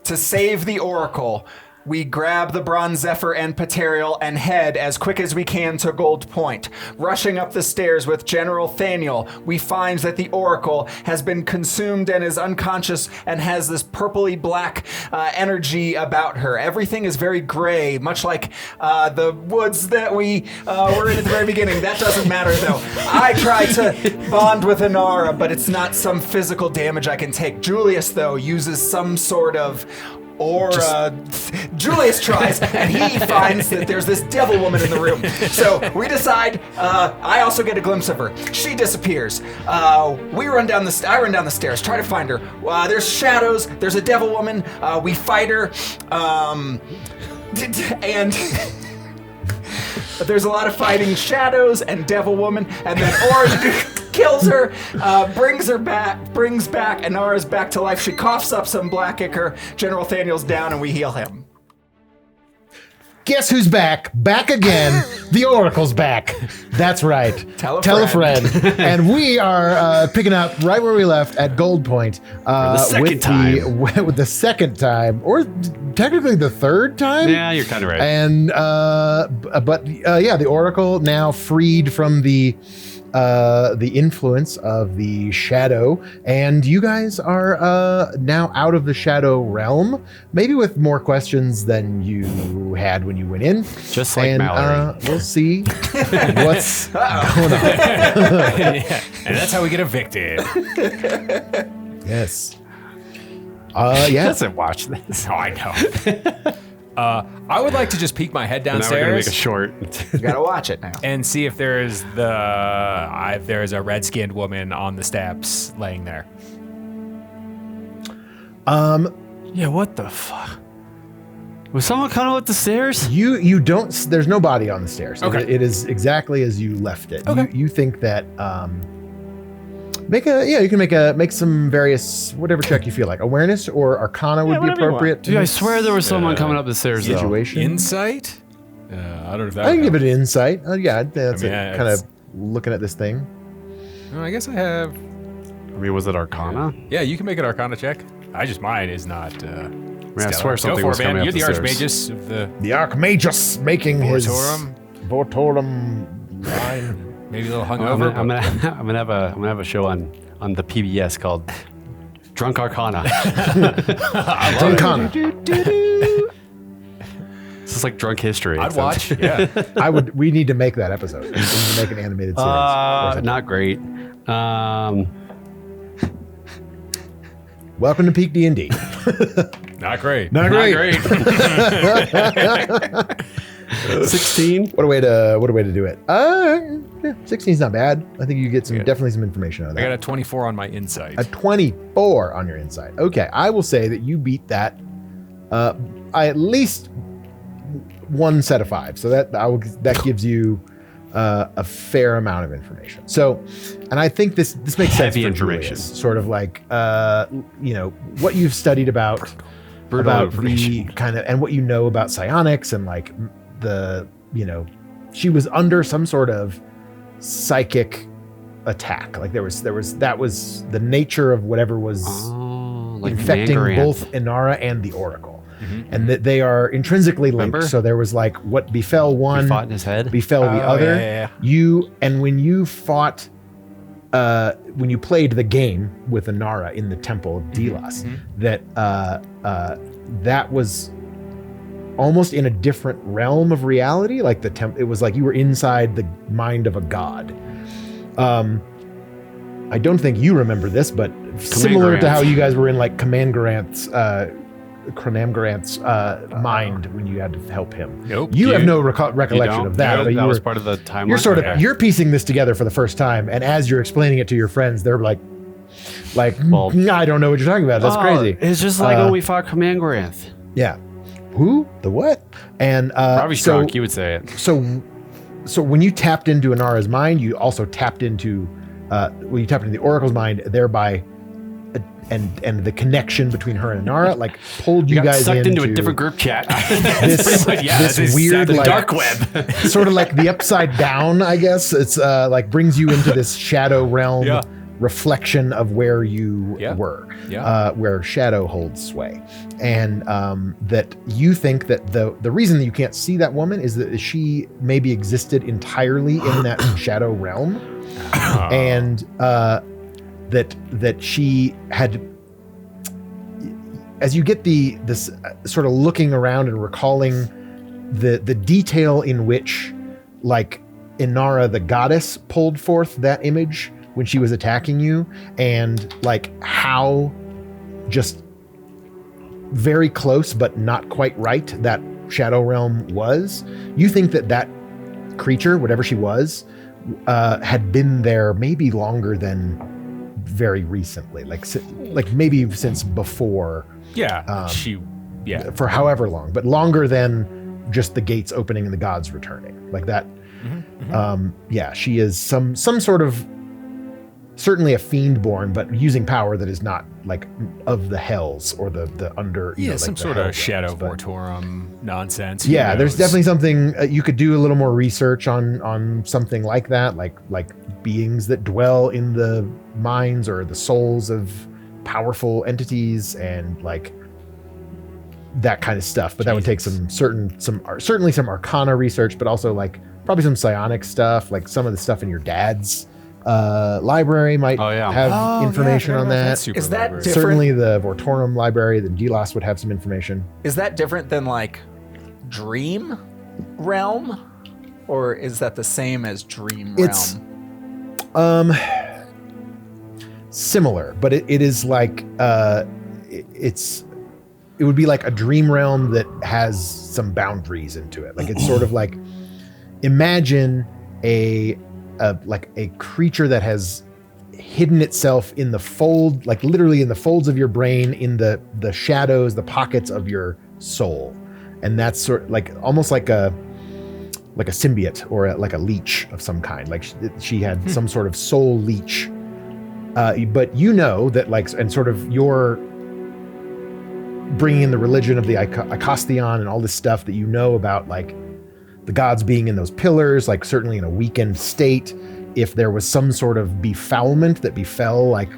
To save the Oracle, we grab the Bronze Zephyr and Paterial and head as quick as we can to Gold Point. Rushing up the stairs with General Thaniel, we find that the Oracle has been consumed and is unconscious and has this purpley black energy about her. Everything is very gray, much like the woods that we were in at the very beginning. That doesn't matter, though. I try to bond with Inara, but it's not some physical damage I can take. Julius, though, uses some sort of Julius tries, and he finds that there's this devil woman in the room. So we decide, I also get a glimpse of her. She disappears. I run down the stairs, try to find her. There's shadows, there's a devil woman, we fight her, and there's a lot of fighting shadows and devil woman, and then Orange kills her, brings back Inara's back to life. She coughs up some black ichor. General Thaniel's down, and we heal him. Guess who's back? Back again. The Oracle's back. That's right. Tell a friend. And we are picking up right where we left at Gold Point. For the second time. With the second time, or technically the third time. Yeah, you're kind of right. And the Oracle now freed from the influence of the shadow, and you guys are now out of the shadow realm, maybe with more questions than you had when you went in. Just like Mallory. We'll see what's going on. Yeah. And that's how we get evicted. Yes. He doesn't watch this. Oh, I know. I would like to just peek my head Now we're gonna make downstairs a short. You gotta watch it now. and see if there's there's a red-skinned woman on the steps laying there. Yeah, what the fuck? Was someone coming up the stairs? You don't. There's no body on the stairs. Okay. It is exactly as you left it. Okay. You think that you can make some various whatever check you feel like. Awareness or Arcana would be appropriate. Dude, I swear there was someone coming up the stairs. Situation. Insight? I don't know if that I can would give help. it an insight. Yeah, that's I mean, kind of looking at this thing. I guess I have. I mean, was it Arcana? Yeah, you can make an Arcana check. Mine is not. I swear something Go was for it, coming man. up You're the the stairs. Archmagus of the The Archmagus making his Vortorum. Vortorum line. Maybe a little I'm hungover. gonna have a show on the PBS called Drunk Arcana. Drunkana. This is like drunk history. I'd watch. Yeah. We need to make that episode. We need to make an animated series. Not great. Welcome to PeakD&D. Not great. Not great. 16. What a way to do it. 16's not bad. I think you get definitely some information out of I that. got a 24 on my insight. A 24 on your insight. Okay, I will say that you beat that at least one set of 5. So that gives you a fair amount of information. So, and I think this makes sense Heavy for information. Julius, sort of like what you've studied about the kind of, and what you know about psionics, and like she was under some sort of psychic attack. Like that was the nature of whatever was like infecting Mangarant. both Inara and the Oracle. And that they are intrinsically linked. Remember? So there was like what befell one, He fought in his head. befell the other. yeah. When you fought, when you played the game with Inara in the temple of Delas, that was almost in a different realm of reality. Like it was like you were inside the mind of a god. I don't think you remember this, but similar to how you guys were in like Cronamgarant's mind when you had to help him. Nope. You have no recollection of that. Nope, but that was part of the timeline. you're piecing this together for the first time, and as you're explaining it to your friends, they're like, Well, I don't know what you're talking about. That's crazy. It's just like when we fought Cronamgarant. Yeah. Who? The what? And Probably Strunk, you would say it. So when you tapped into Inara's mind, you also tapped into the Oracle's mind, thereby and the connection between her and Inara like pulled you guys sucked into a different group chat. this weird the like dark web. sort of like the upside down, I guess. It's like brings you into this shadow realm reflection of where you Yeah. were, Yeah. where shadow holds sway. And that you think that the reason that you can't see that woman is that she maybe existed entirely in that shadow realm. And that she had, as you get this sort of looking around and recalling the detail in which, like, Inara the goddess pulled forth that image when she was attacking you, and like how just very close but not quite right that shadow realm was, you think that creature, whatever she was, had been there maybe longer than very recently, like maybe since before. Yeah. For however long, but longer than just the gates opening and the gods returning, like that. Yeah, she is some sort of, certainly a fiend born, but using power that is not like of the hells or the under. Yeah, like some sort of shadow vortorum nonsense. Yeah, there's definitely something you could do a little more research on something like that, like beings that dwell in the minds or the souls of powerful entities and like that kind of stuff. But that would take certainly some arcana research, but also like probably some psionic stuff, like some of the stuff in your dad's library might have information on that. Is that different? Certainly the Vortorum library, the Delas would have some information. Is that different than like Dream Realm? Or is that the same as Dream Realm? Similar, but it is like it would be like a dream realm that has some boundaries into it. Like it's sort of like, imagine a creature that has hidden itself in the fold, like literally in the folds of your brain, in the shadows, the pockets of your soul. And that's sort of like almost like a symbiote or like a leech of some kind. Like she had some sort of soul leech. But you know that, like, and sort of your bringing in the religion of the Icostheon and all this stuff that you know about, like the gods being in those pillars, like certainly in a weakened state. If there was some sort of befoulment that befell like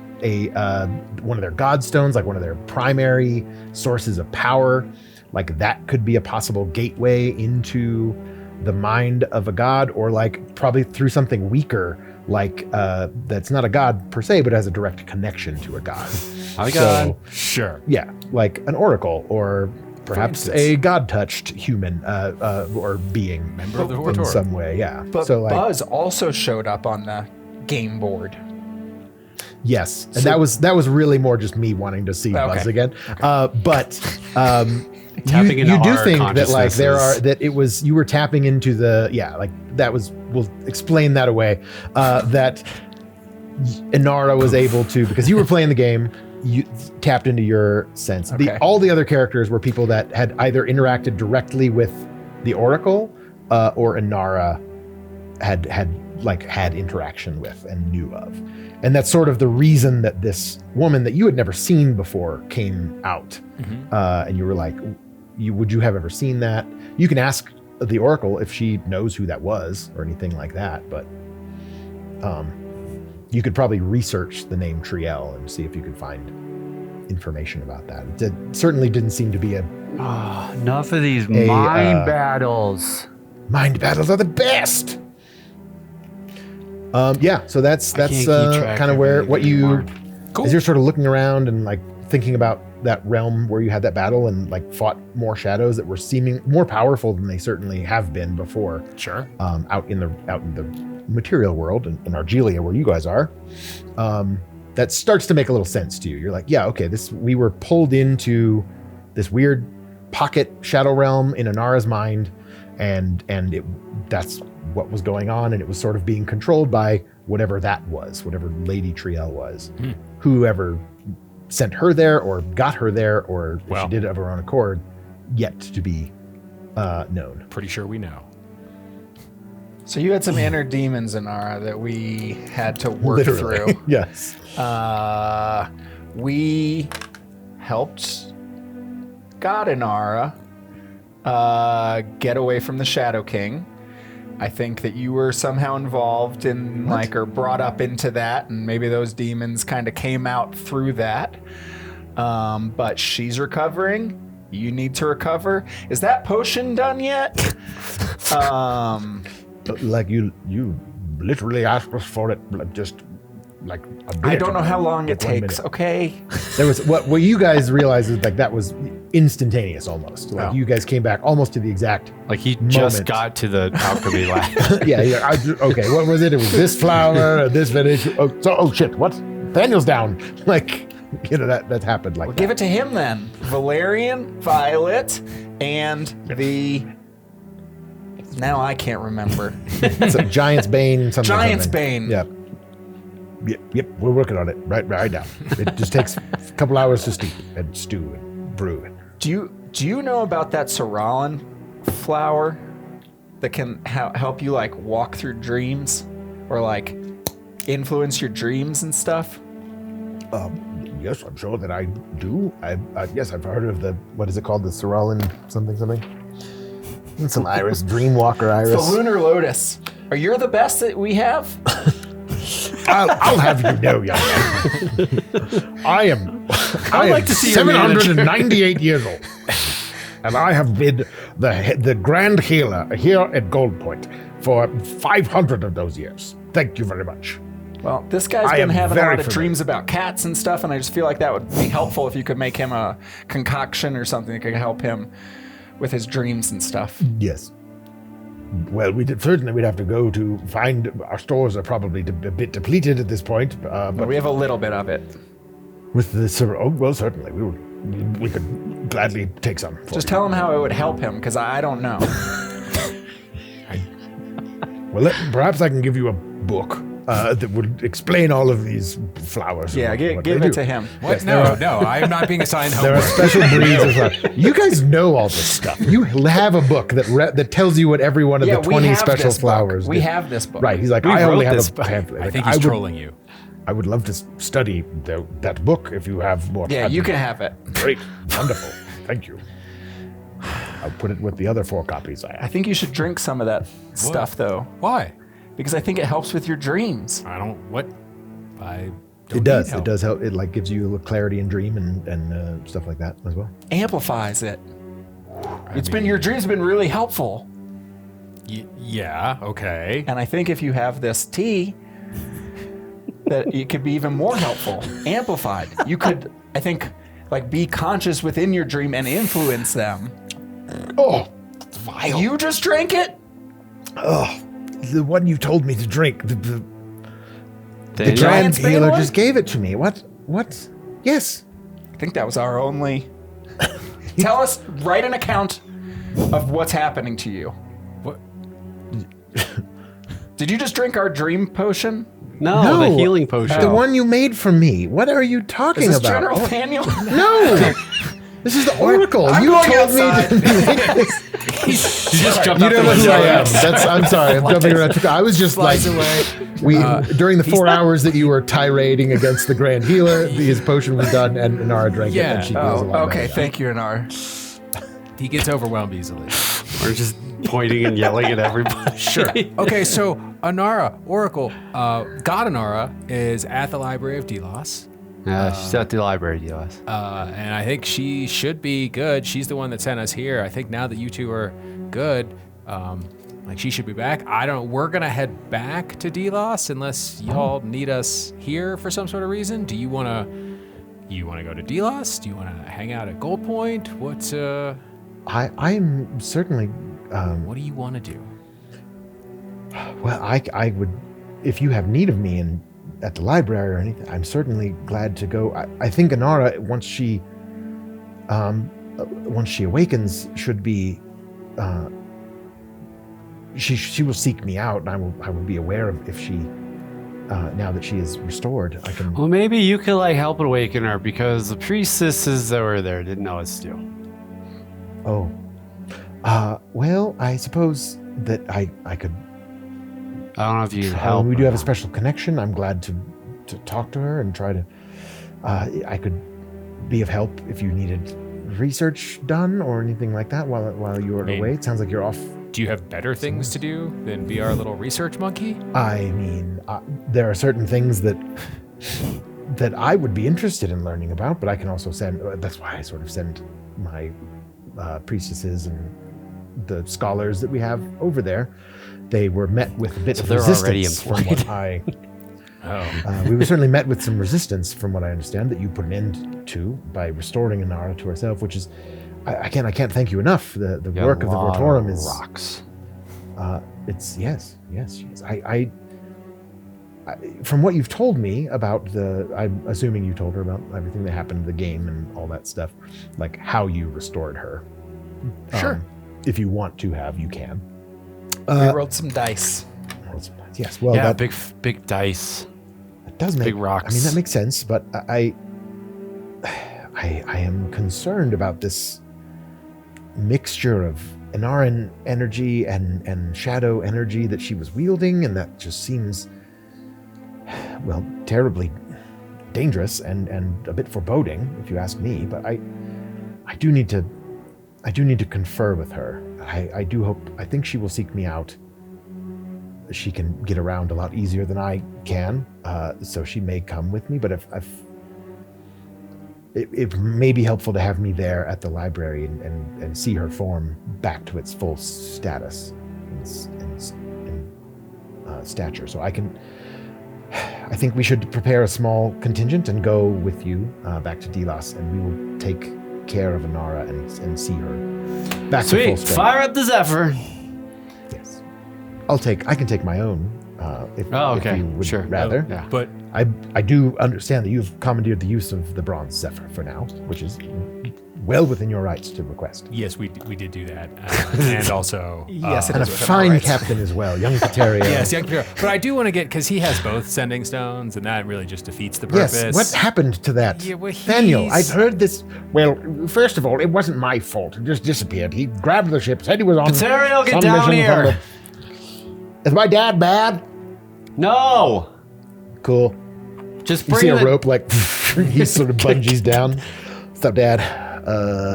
one of their godstones, like one of their primary sources of power, like that could be a possible gateway into the mind of a god, or like probably through something weaker, like that's not a god per se, but has a direct connection to a god. God. Sure. Yeah, like an oracle, or perhaps a god-touched human or being, Member of the in Vortorum. some way. Yeah. But so, like, Buzz also showed up on the game board. yes, and that was really more just me wanting to see Buzz again. But Tapping you into do our think that like you were tapping into we'll explain that away. That Inara was able to, because you were playing the game, you tapped into your sense. Okay. All the other characters were people that had either interacted directly with the Oracle or Inara had interaction with and knew of. And that's sort of the reason that this woman that you had never seen before came out. And you were like, would you have ever seen that? You can ask the Oracle if she knows who that was or anything like that, but you could probably research the name Triel and see if you could find information about that. It certainly didn't seem to be Enough of these mind battles. Mind battles are the best. So that's kind of where what you, as you're sort of looking around and like thinking about that realm where you had that battle and like fought more shadows that were seeming more powerful than they certainly have been before. Sure. Out in the material world in Argilia, where you guys are, that starts to make a little sense to you. You're like, yeah, okay, we were pulled into this weird pocket shadow realm in Inara's mind, and that's what was going on, and it was sort of being controlled by whatever that was, whatever Lady Triel was, whoever sent her there or got her there, or if she did it of her own accord, yet to be known. Pretty sure we know. So you had some inner demons, Inara, that we had to work through. Yes. We helped God Inara get away from the Shadow King. I think that you were somehow involved in, or brought up into that, and maybe those demons kind of came out through that. But she's recovering. You need to recover. Is that potion done yet? Like you literally asked us for it, just like a bit. I don't know how long it 1 takes. minute. Okay. There was what you guys realized is like that was instantaneous almost. Like you guys came back almost to the exact. Like he just moment. got to the alchemy lab. Yeah. Okay. What was it? It was this flower, this village. Oh shit! What? Daniel's down. Like that happened. Like Give it to him then. Valerian, Violet, and the. Now I can't remember. It's a Giant's Bane. Giant's Bane. Yep. Yep. We're working on it right now. It just takes a couple hours to stew and brew. Do you know about that Soralin flower that can help you like walk through dreams or like influence your dreams and stuff? Yes, I'm sure that I do. Yes, I've heard of the what is it called? The Soralin something. It's an iris, Dreamwalker iris. The Lunar Lotus. Are you the best that we have? I'll have you know, young man. I am like to see your 798 years old. And I have been the Grand Healer here at Gold Point for 500 of those years. Thank you very much. Well, this guy's been having a lot of dreams about cats and stuff, and I just feel like that would be helpful if you could make him a concoction or something that could help him with his dreams and stuff. Yes. Well, certainly we'd have to go to find. Our stores are probably a bit depleted at this point, But we have a little bit of it. with the certainly we could gladly take some. Just tell him how it would help him, because I don't know. Well, perhaps I can give you a book that would explain all of these flowers. Yeah, and what give they it do. to him. What? No, I'm not being assigned There are homework. special breeds of flowers. You guys know all this stuff. You have a book that tells you what every one of the 20 special flowers. We do. have this book. Right. He's like, We I only wrote have this a book. pamphlet. I Like, think he's trolling you. I would love to study that book if you have more. Yeah, time. you can have it. Great. Wonderful. Thank you. I'll put it with the other 4 copies I I have. think you should drink some of that stuff, though, Why? because I think it helps with your dreams. I don't. What? I. Don't It does. need help. It does help. It like gives you a little clarity in dream and stuff like that as well. Amplifies it. Your dreams have been really helpful. Yeah. Okay. And I think if you have this tea, that it could be even more helpful, amplified. You could, I think, like be conscious within your dream and influence them. Oh, it's vile. You just drank it? Oh, the one you told me to drink. The Daniel? Grand Giant's Bane Healer one? just gave it to me. What? Yes. I think that was our only. Tell us, write an account of what's happening to you. What? Did you just drink our dream potion? No, the healing potion. The one you made for me. What are you talking Is this about? General Daniel? No. This is the Oracle. I'm you going told me outside. to make this. You just jumped You out the don't know who window. I am. I'm sorry. I'm jumping around. I was just like, during the 4 hours that you were tirading against the Grand Healer, his potion was done, and Inara drank it, Yeah. and she feels a lot Okay, better. thank you, Anar. He gets overwhelmed easily. Or just pointing and yelling at everybody. Sure. Okay, so Anara, Oracle, God Anara is at the Library of Delas. She's at the library, Delas. And I think she should be good. She's the one that sent us here. I think now that you two are good, she should be back. We're gonna head back to Delas unless y'all need us here for some sort of reason. Do you wanna go to Delas? Do you wanna hang out at Gold Point? I'm certainly. What do you wanna do? Well, I would, if you have need of me at the library or anything, I'm certainly glad to go. I think Inara, once she awakens, should be. She will seek me out, and I will be aware of if she. Now that she is restored, I can. Well, maybe you could help awaken her because the priestesses that were there didn't know what to do. Oh. Well, I suppose that I could. I don't know if you can help. We do or have a not. special connection. I'm glad to talk to her and try to. I could be of help if you needed research done or anything like that while you were away. It sounds like you're off Do you have better things to do than be our little research monkey? I mean, there are certain things that I would be interested in learning about, but I can also send. That's why I sort of send my priestesses and the scholars that we have over there. They were met with a bit of they're already resistance from employed. what I. Oh. We were certainly met with some resistance from what I understand that you put an end to by restoring Inara to herself, which is, I can't thank you enough. The work of the Vortorum is rocks. It's yes. I from what you've told me about I'm assuming you told her about everything that happened in the game and all that stuff, like how you restored her. Sure. If you want to have, you can. We rolled some dice. Yes. Well, Yeah, that big dice. It does make big rocks. I mean, that makes sense, but I am concerned about this mixture of Inaran energy and shadow energy that she was wielding, and that just seems, well, terribly dangerous and a bit foreboding, if you ask me. But I do need to confer with her. I think she will seek me out. She can get around a lot easier than I can, so she may come with me. But it may be helpful to have me there at the library and see her form back to its full status and stature. So I think we should prepare a small contingent and go with you back to Delas, and we will take care of Inara and see her back to full Sweet. strength. Fire up the Zephyr. Yes. I can take my own if you would Sure. rather. Yeah. But I do understand that you've commandeered the use of the bronze Zephyr for now, which is well within your rights to request. yes, we did do that. And also... Yes, it And a is within our fine rights. captain as well, young Paterio. Yes, young Peter. But I do want to get, because he has both sending stones, and that really just defeats the purpose. Yes, what happened to that? Yeah, well, Daniel, he's- I've heard this. Well, first of all, it wasn't my fault. It just disappeared. He grabbed the ship, said he was on Paterio, get some down mission from here. Is my dad bad? No. Cool. Just You bring see a it. rope like he sort of bungees down. What's up, Dad?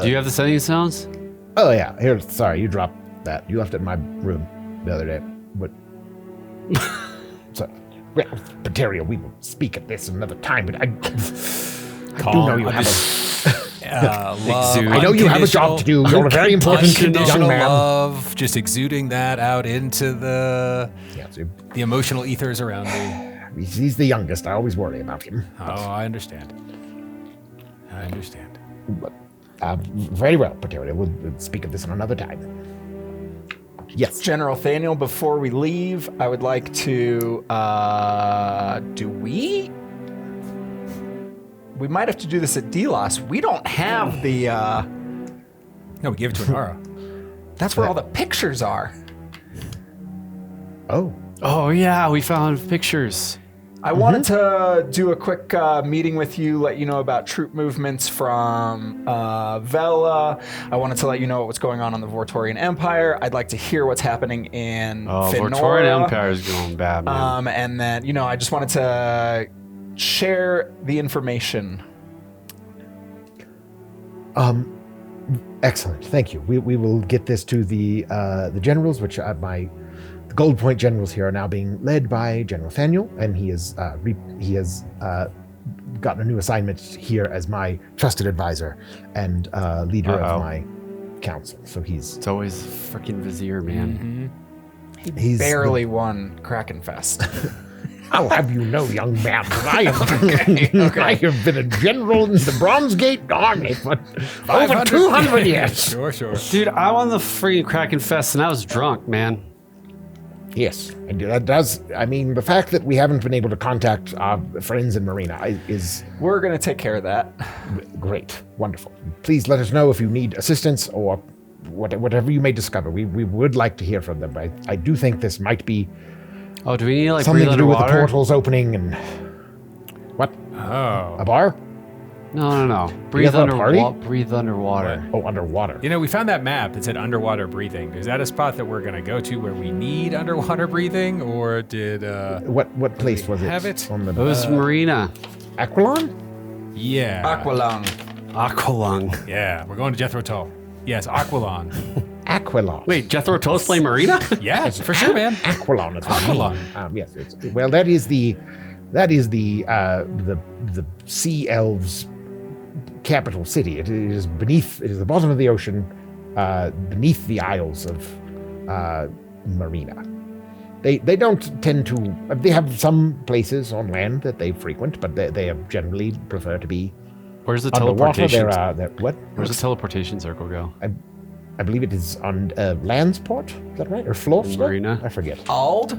Do you have the sending sounds? Oh yeah. Here, sorry, you dropped that. You left it in my room the other day. What? So, well, Paterio, we will speak of this another time, but I do Calm. know you I'm have just- love, Exude. I know you have a job to do. You're a very important young unconditional man. love, just exuding that out into the Yes, emotional ethers around me. he's the youngest. I always worry about him. Oh, I understand. I understand. But, very well, Paterio. We'll speak of this in another time. Yes. General Thaniel, before we leave, I would like to, we might have to do this at Delas. We don't have the, No, we gave it to Inara. that's where all the pictures are. Oh. Oh yeah, we found pictures. I wanted to do a quick meeting with you, let you know about troop movements from Vela. I wanted to let you know what's going on the Vortorian Empire. I'd like to hear what's happening in Oh, Finora. Vortorian Empire is going bad, man. And then, I just wanted to share the information. Excellent. Thank you. We will get this to the generals, which the Gold Point generals here are now being led by General Thaniel, and he has gotten a new assignment here as my trusted advisor and leader of my council. So It's always freaking Vizier, man. he's Barely won Krakenfest. I'll have you know, young man, that I I have been a general in the Bronze Gate Army for over 200 years. Sure. Dude, I won the freaking Kraken Fest and I was drunk, man. Yes, and that does. I mean, the fact that we haven't been able to contact our friends in Marina is We're going to take care of that. great, wonderful. Please let us know if you need assistance or whatever you may discover. We would like to hear from them. I do think this might be Oh, do we need to like something breathe to do with the underwater? portals opening and what? Oh. A bar? No. Breathe have a party? Breathe underwater. Oh, underwater. We found that map that said underwater breathing. Is that a spot that we're going to go to where we need underwater breathing, or did... what place was it? have it? On the It was Marina. Aquilon? Yeah. Aqualung. Aqualung. Yeah, we're going to Jethro Tull. Yes, Aquilon. Aquilon. Wait, Jethro Tull Flame Marina? Yeah, for sure, man. Aquilon. It's Aquilon. Yes. Well, that is the sea elves' capital city. It is the bottom of the ocean, beneath the Isles of Marina. They don't tend to. They have some places on land that they frequent, but they generally prefer to be Where's the underwater. teleportation? What? Where's the teleportation circle go? I believe it is on Landsport. Is that right? Or Florsta? Marina? I forget. Ald?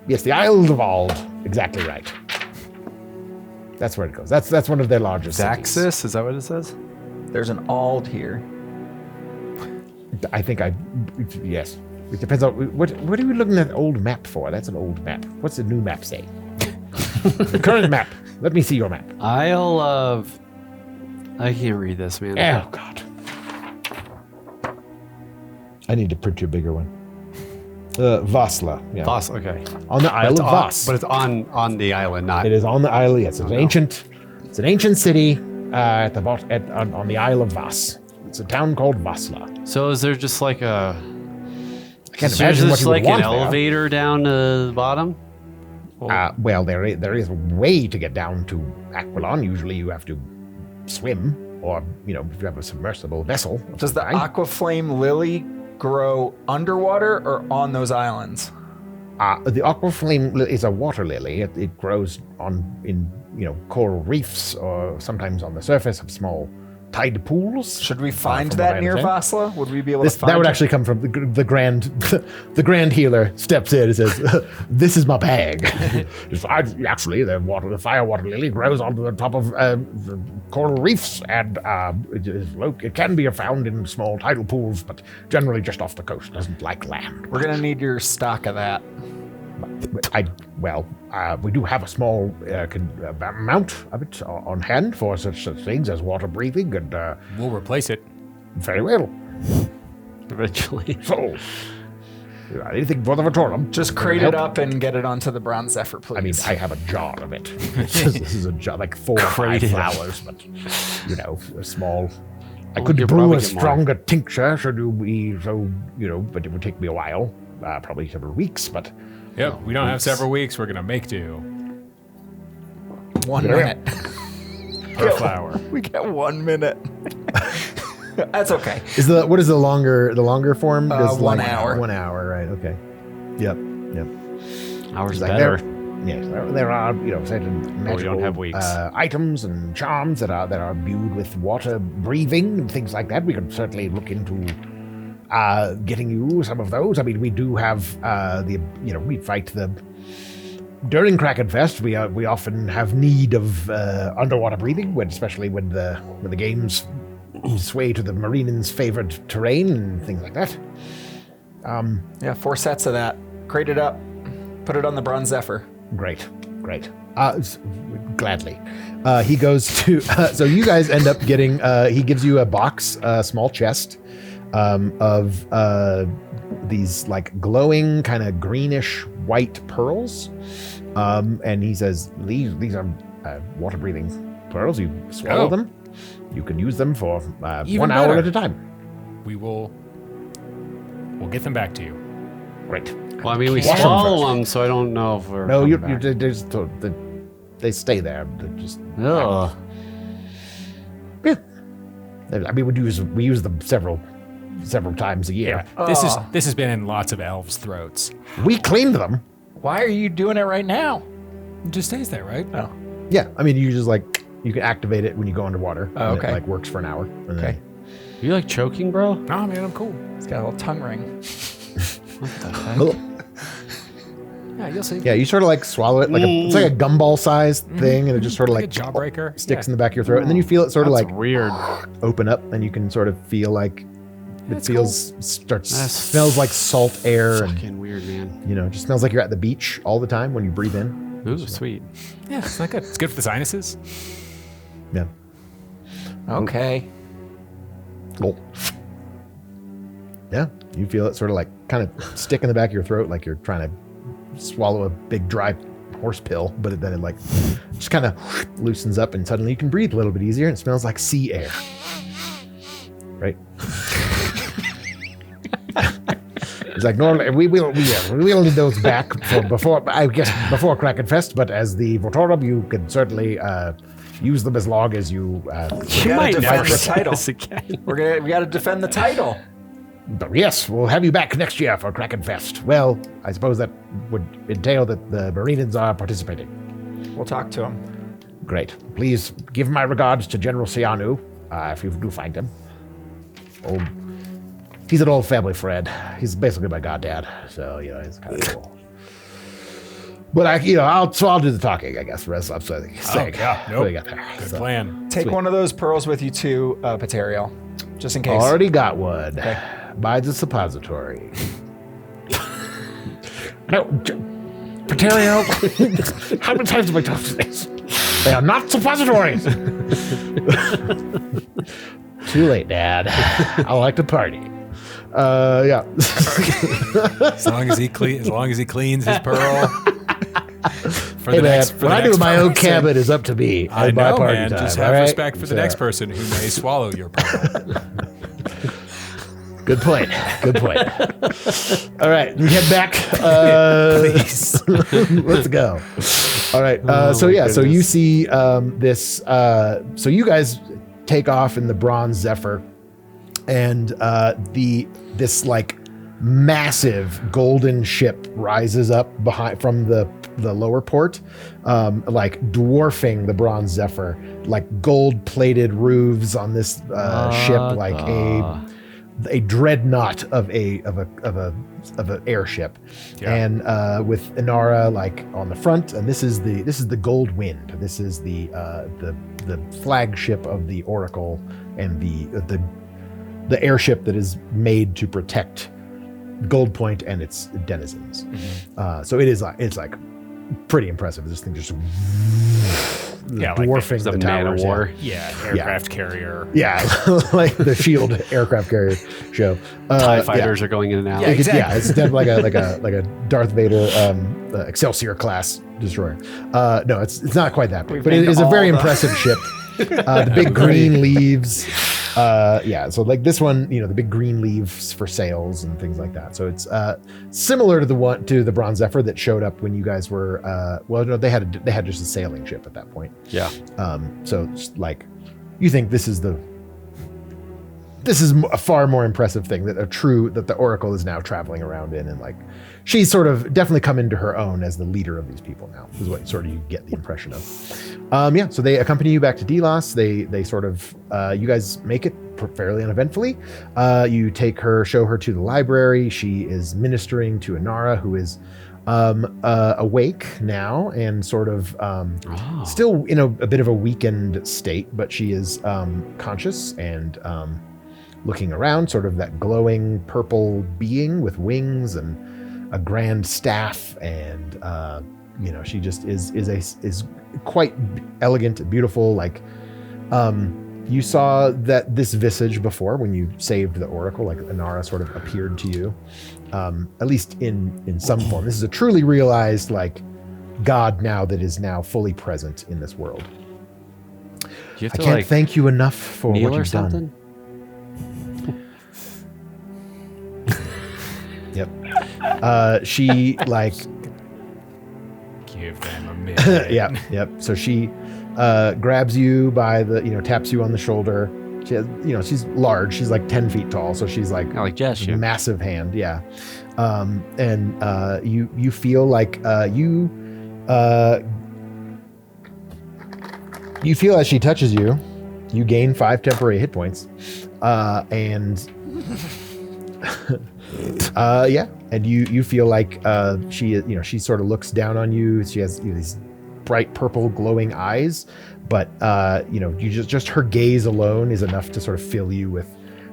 Yes, the Isles of Ald. Exactly right. That's where it goes. That's one of their largest cities. Daxis? Is that what it says? There's an Ald here. I think yes. It depends on what are we looking at the old map for? That's an old map. What's the new map say? The current map. Let me see your map. Isle of... I can't read this, man. Oh God. I need to print you a bigger one. Vasla. Yeah. Voss, okay. On the Isle of Voss. But it's on the island, not... It is on the island. Yes, it's an ancient city on the Isle of Voss. It's a town called Vasla. So is there just like a... I can't Is there imagine what just you would like an want there. elevator down to the bottom? Well, there is a way to get down to Aquilon. Usually you have to swim, or, if you have a submersible vessel. Does the aquaflame lily grow underwater or on those islands? The aquaflame is a water lily. It grows in coral reefs, or sometimes on the surface of small tide pools. Should we find from what I that near understand. Vasla? Would we be able to find That would it? actually come from the grand healer steps in and says, "This is my bag." Actually, the fire water lily grows onto the top of the coral reefs, and it can be found in small tidal pools, but generally just off the coast. Doesn't like land. We're gonna need your stock of that. We do have a small amount of it on hand for such things as water breathing, and We'll replace it. very well. Eventually. So, anything for the Vatorum. Just crate it up and get it onto the Bronze Zephyr, please. I mean, I have a jar of it. This is a jar, like 4 or 5 Crated. flowers, but a small. I Well, could you'll brew probably a get more. stronger tincture, should we? So but it would take me a while, probably several weeks. But Yep, we don't have several weeks. We're going to make do 1 Yeah. minute. per flower. We get 1 minute. That's okay. What is the longer form? Is 1 hour. 1 hour, right? Okay. Yep. Ours like better. there are certain magical have weeks. items and charms that are imbued with water breathing and things like that. We could certainly look into getting you some of those. I mean, we do have we fight during Krakenfest. We often have need of underwater breathing, especially when the games sway to the Marinans' favored terrain and things like that. Yeah, 4 sets of that. Crate it up. Put it on the Bronze Zephyr. Great. Gladly. He goes to. So you guys end up getting. He gives you a box, a small chest, of these like glowing kind of greenish white pearls, and he says these are water breathing pearls. You swallow Oh. them. You can use them for Even 1 hour better. at a time. We'll get them back to you. Great. Well, I mean, we Wash 'em swallow first. them, so I don't know if we're... No, coming they stay there. They're just. back. Ugh. Yeah. I mean, we use them several times a year. This has been in lots of elves' throats. We cleaned them. Why are you doing it right now? It just stays there, right? Oh. Yeah, I mean, you just you can activate it when you go underwater. Oh, and okay. It works for an hour. And Okay. Are you like choking, bro? Nah, man, I'm cool. It's got a little tongue ring. Yeah, you'll see. Yeah, you sort of swallow it it's like a gumball sized thing, and it just sort of Like a jawbreaker. sticks Yeah. in the back of your throat, and then you feel it sort of That's weird. open up, and you can sort of feel it That's smells like salt air, and Fucking weird, man. it just smells like you're at the beach all the time when you breathe in. Ooh, sweet. Yeah, it's not good. It's good for the sinuses. Yeah. Okay. Cool. Yeah, you feel it sort of kind of stick in the back of your throat, like you're trying to swallow a big dry horse pill, but then it just kind of loosens up, and suddenly you can breathe a little bit easier, and it smells like sea air. Right? He's like, normally we will need those back before Krakenfest, but as the Votorum, you can certainly use them as long as you. You might defend never the see title. this again. We got to defend the title. But yes, we'll have you back next year for Krakenfest. Well, I suppose that would entail that the Marinans are participating. We'll talk to him. Great. Please give my regards to General Sianu, if you do find him. He's an old family friend. He's basically my goddad, so he's kind of cool. But I'll do the talking, I guess. For us, so yeah, nope. We got there. Good plan. Take one of those pearls with you too, Paterial, just in case. Already got one. Okay. By the suppository. No, Paterio. How many times have I talked to this? They are not suppositories. Too late, Dad. I like to party. Yeah. As long as he cleans his pearl. Hey, man, what I do in my own cabin is up to me. I My know, party man. time, Just have all right? respect for the next person who may swallow your pearl. Good point. All right, we head back. Please. Let's go. All right. So you see this. So you guys take off in the Bronze Zephyr, and this like massive golden ship rises up from the lower port, like dwarfing the Bronze Zephyr, like gold-plated roofs on this ship, like a dreadnought of an airship, and with Inara like on the front, and this is the Gold Wind. This is the flagship of the Oracle and the airship that is made to protect Gold Point and its denizens. Mm-hmm. So it's like pretty impressive. This thing just dwarfing the towers. War. Yeah, aircraft carrier. Yeah, like the Shield aircraft carrier show. TIE fighters are going in and out. Yeah, exactly. Yeah, it's definitely like a Darth Vader Excelsior class destroyer. No, it's not quite that big, but it is a very impressive ship. The big green leaves. So like this one, the big green leaves for sails and things like that. So it's similar to the Bronze Zephyr that showed up when you guys were. They had just a sailing ship at that point. Yeah. So it's like, you think this is a far more impressive thing that the Oracle is now traveling around in, and like she's sort of definitely come into her own as the leader of these people now, is what sort of you get the impression of. So they accompany you back to Delas. They sort of you guys make it fairly uneventfully. You show her to the library. She is ministering to Inara, who is awake now and sort of still in a bit of a weakened state, but she is conscious and looking around, sort of that glowing purple being with wings and a grand staff, and she just is quite elegant, beautiful. Like you saw this visage before when you saved the Oracle, like Inara sort of appeared to you, at least in some form. This is a truly realized like God now that is now fully present in this world. You have I to, can't thank you enough for kneel what or you've done. something? Yep. She like Give them a minute. Yep. So she grabs you by taps you on the shoulder. She has, she's large. She's like 10 feet tall. So she's like I like gesture. massive hand. Yeah. And you feel like you feel as she touches you, you gain 5 temporary hit points. And and you feel like she sort of looks down on you. She has these bright purple glowing eyes, but you just her gaze alone is enough to sort of fill you with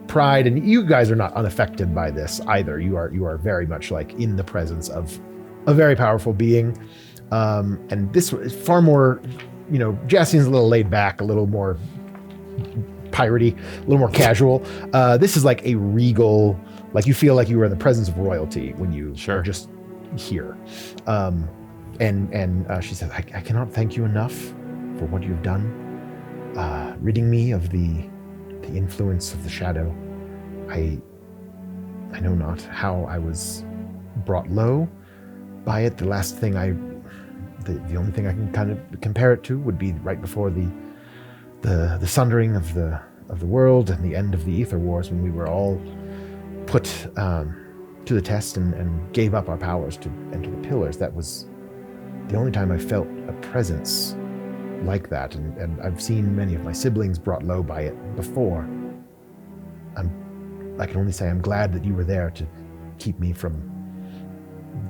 pride. And you guys are not unaffected by this either. You are very much like in the presence of a very powerful being. And this is far more, Jastian's a little laid back, a little more piratey, a little more casual. This is like a regal, like you feel like you were in the presence of royalty when you are just here. And she said, I cannot thank you enough for what you've done, ridding me of the influence of the shadow. I know not how I was brought low by it. The last thing the only thing I can kind of compare it to would be right before the sundering of the world and the end of the Ether Wars, when we were all put to the test and gave up our powers to enter the pillars. That was the only time I felt a presence like that, and I've seen many of my siblings brought low by it before. I can only say I'm glad that you were there to keep me from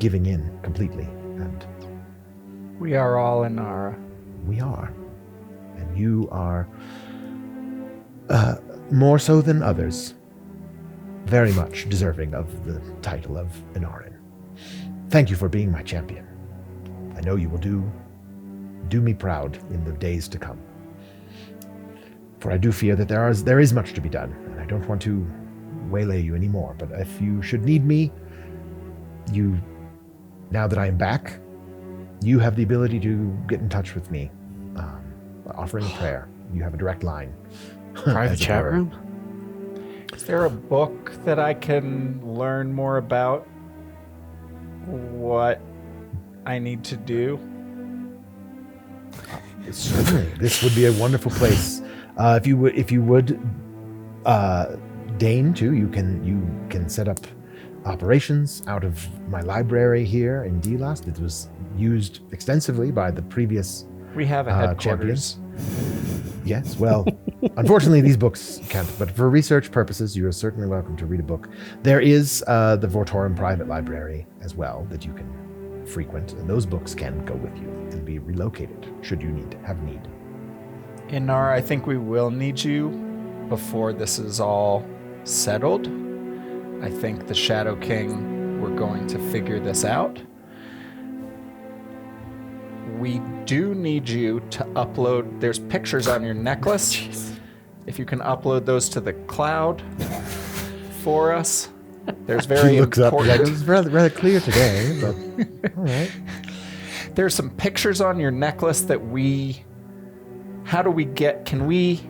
giving in completely, and We are all Inara. we are. And you are more so than others, very much deserving of the title of Inarin. Thank you for being my champion. I know you will do me proud in the days to come. For I do fear that there is much to be done, and I don't want to waylay you anymore, but if you should need me, now that I am back, you have the ability to get in touch with me, offering a prayer. You have a direct line. Private as it chat were. room? Is there a book that I can learn more about what I need to do? Certainly, this would be a wonderful place. If you would deign to, you can set up operations out of my library here in Delas that was used extensively by the previous. We have a headquarters. Yes, well, unfortunately, these books can't. But for research purposes, you are certainly welcome to read a book. There is the Vortorum private library as well that you can frequent, and those books can go with you and be relocated should you have need. Inara, I think we will need you before this is all settled. I think the Shadow King, we're going to figure this out. We do need you to upload, there's pictures on your necklace. If you can upload those to the cloud for us. There's very He looks up, important. like, it was rather clear today, but all right. There's some pictures on your necklace that can we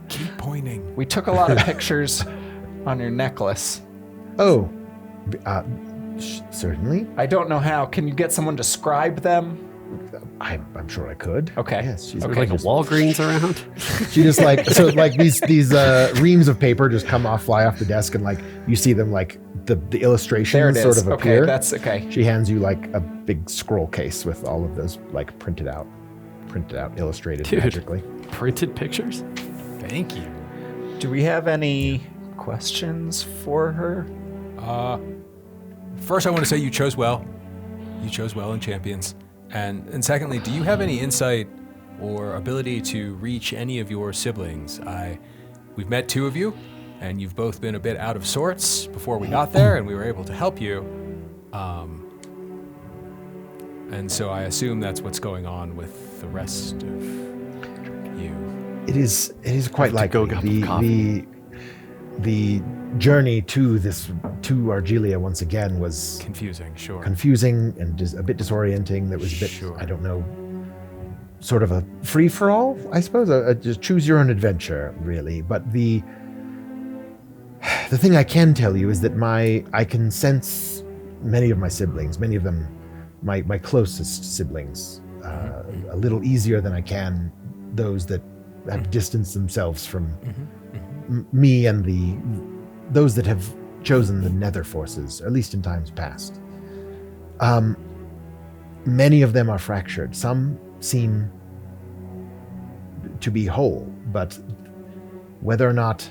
Keep pointing. We took a lot of pictures on your necklace. Oh, certainly. I don't know how. Can you get someone to scribe them? I'm sure I could. Okay. Yes, she's Okay. Like a Walgreens around? She just like these reams of paper just fly off the desk, and like you see them like the illustrations There it is. sort of Okay, appear. that's okay. She hands you like a big scroll case with all of those like printed out, illustrated Dude. magically. Printed pictures? Thank you. Do we have any questions for her? First, I want to say you chose well. You chose well in Champions. And secondly, do you have any insight or ability to reach any of your siblings? We've met two of you, and you've both been a bit out of sorts before we got there, and we were able to help you. And so I assume that's what's going on with the rest of you. It is quite Have to go likely. get coffee. The journey to Argilia once again was Confusing, sure. confusing and just a bit disorienting. That was a bit, Sure. I don't know, sort of a free-for-all, I suppose. Just choose your own adventure, really. But the thing I can tell you is that I can sense many of my siblings, many of them my closest siblings, a little easier than I can those that have distanced themselves from me and those that have chosen the nether forces, at least in times past. Many of them are fractured. Some seem to be whole, but whether or not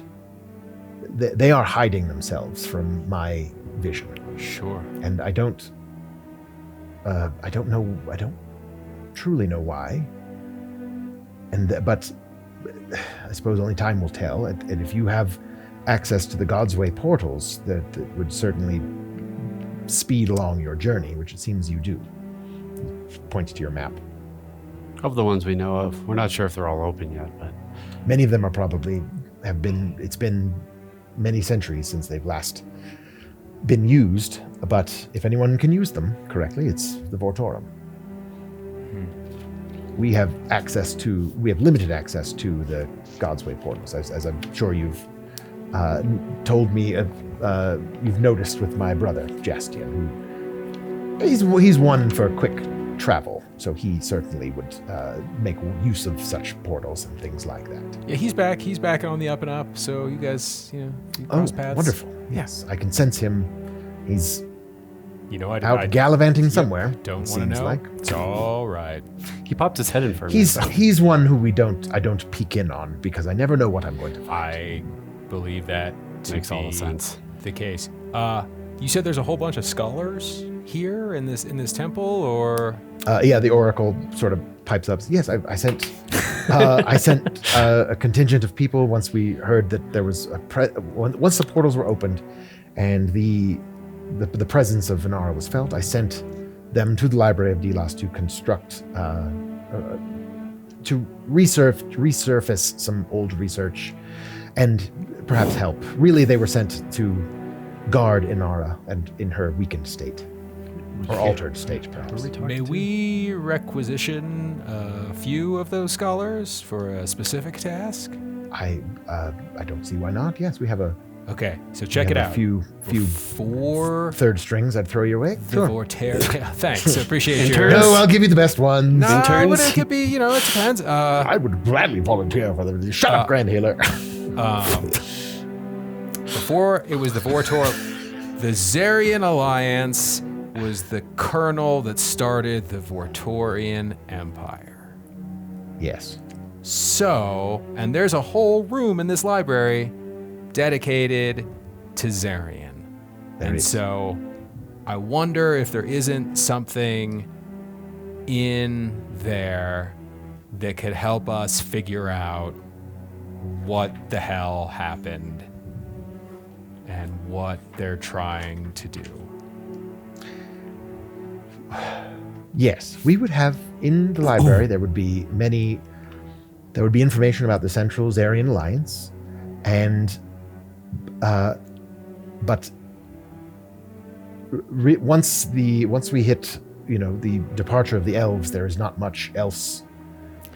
they are hiding themselves from my vision. Sure. And I don't truly know why. But I suppose only time will tell. And if you have access to the God's Way portals, that would certainly speed along your journey, which it seems you do. Points to your map. Of the ones we know of. We're not sure if they're all open yet, but Many of them are it's been many centuries since they've last been used, but if anyone can use them correctly, it's the Vortorum. We have limited access to the God's Way portals, as I'm sure you've told me you've noticed with my brother Jastian, who he's one for quick travel, so he certainly would make use of such portals and things like that. Yeah, he's back. He's back on the up and up. So you guys, you cross paths. Wonderful. Yes, I can sense him. He's I gallivanting somewhere. Don't want to know. Like. It's all right. He popped his head in for me. He's one who I don't peek in on because I never know what I'm going to find. I believe that Makes all the sense. The case. You said there's a whole bunch of scholars here in this temple, or? Yeah, the oracle sort of pipes up. Yes, I sent I sent a contingent of people once we heard that there was once the portals were opened, and the presence of Venara was felt. I sent them to the Library of Delas to construct, to resurface some old research, and perhaps help. Really, they were sent to guard Inara and in her weakened state, or altered state, perhaps. May we requisition a few of those scholars for a specific task? I don't see why not. Yes, we have a. Okay, so check it out. A few Four third strings I'd throw your way. The Vortere. Yeah, thanks. I appreciate your. No, I'll give you the best ones. No, but it could be. It depends. I would gladly volunteer for them. Shut up, Grand Healer. Before it was the Vortor, the Zarian Alliance was the kernel that started the Vortorian Empire. Yes. So, and there's a whole room in this library dedicated to Zarian. So I wonder if there isn't something in there that could help us figure out what the hell happened and what they're trying to do. Yes, we would have in the library, there would be information about the Central Zarian Alliance, and but once we hit the departure of the elves, there is not much else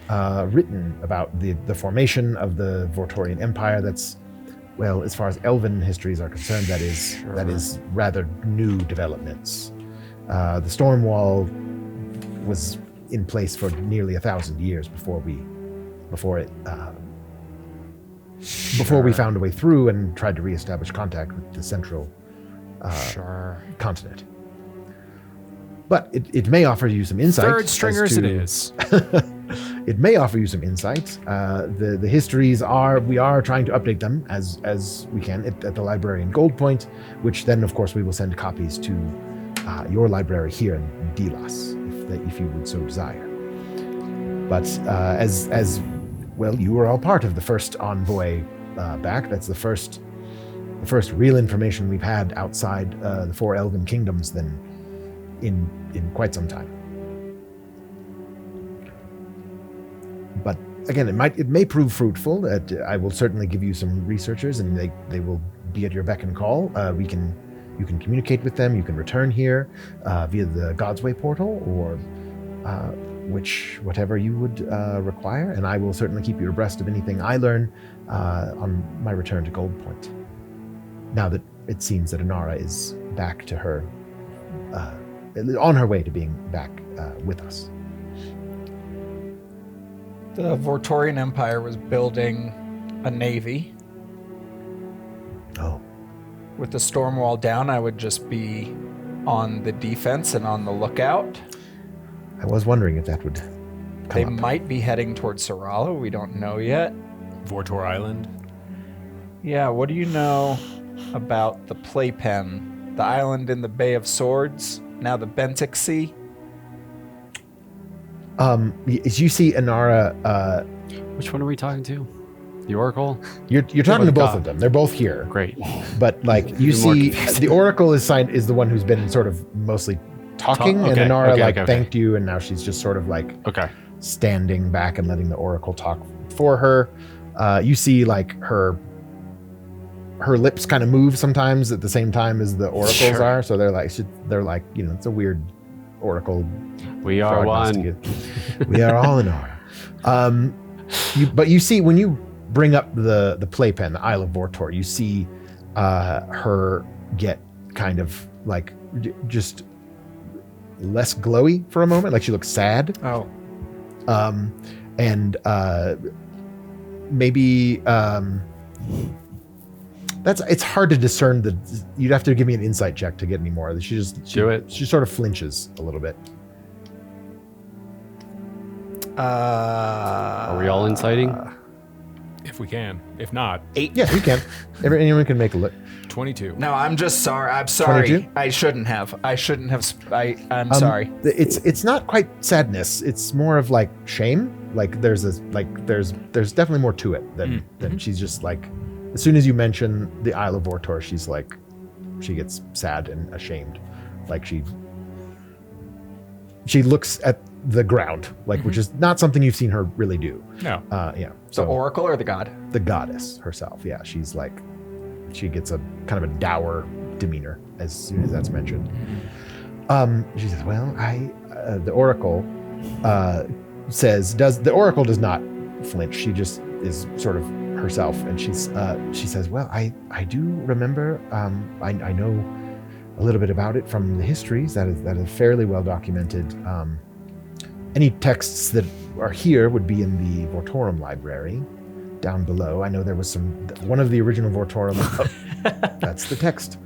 written about the formation of the Vortorian Empire. That's, well, as far as elven histories are concerned, that is rather new developments. The storm wall was in place for nearly 1,000 years before we found a way through and tried to reestablish contact with the central continent. But it may offer you some insight. Third stringers it is. It may offer you some insight. The histories we are trying to update them as we can at the library in Gold Point, which then of course we will send copies to your library here in Delas, if you would so desire. But as well, you were all part of the first envoy back. That's the first real information we've had outside the four Elven kingdoms then in quite some time. But again, it may prove fruitful. I will certainly give you some researchers, and they will be at your beck and call. You can communicate with them. You can return here via the Godsway portal, or whatever you would require, and I will certainly keep you abreast of anything I learn on my return to Gold Point. Now that it seems that Inara is back to her, on her way to being back with us. The Vortorian Empire was building a navy. Oh. With the storm wall down, I would just be on the defense and on the lookout. I was wondering if that would come They up. might be heading towards Sarala. We don't know yet. Vortor Island. Yeah, what do you know about the Playpen? The island in the Bay of Swords, now the Bentic Sea? As you see Inara, Which one are we talking to? The Oracle? you're talking to both of them. They're both here. Great. But like you Even more see, confusing. the Oracle is the one who's been sort of mostly talking, okay, and Inara okay. thanked you, and now she's just sort of like Okay. standing back and letting the Oracle talk for her. You see like her lips kind of move sometimes at the same time as the oracles are, so they're like it's a weird Oracle. We are one. We are all Inara. But you see when you bring up the playpen, the Isle of Vortor, you see her get kind of like just less glowy for a moment, like she looks sad. Oh. And maybe it's hard to discern you'd have to give me an insight check to get any more. She sort of flinches a little bit. Are we all inciting? If we can. If not, 8. Yeah, you can. Anyone can make a look. 22. No, I'm just sorry. I'm sorry. 22? I shouldn't have. I'm sorry. It's not quite sadness. It's more of like shame. Like there's definitely more to it than she's just like. As soon as you mention the Isle of Vortor, she's like, she gets sad and ashamed. Like she looks at the ground, like which is not something you've seen her really do. No. Yeah. The oracle or the god? The goddess herself. Yeah. She's like, she gets a kind of a dour demeanor as soon as that's mentioned. She says, "Well, the oracle says the oracle does not flinch. She just is sort of herself, and she says, well, I do remember. I know a little bit about it from the histories that is fairly well documented. Any texts that are here would be in the Vortorum library down below. I know there was one of the original Vortorum. That's the text.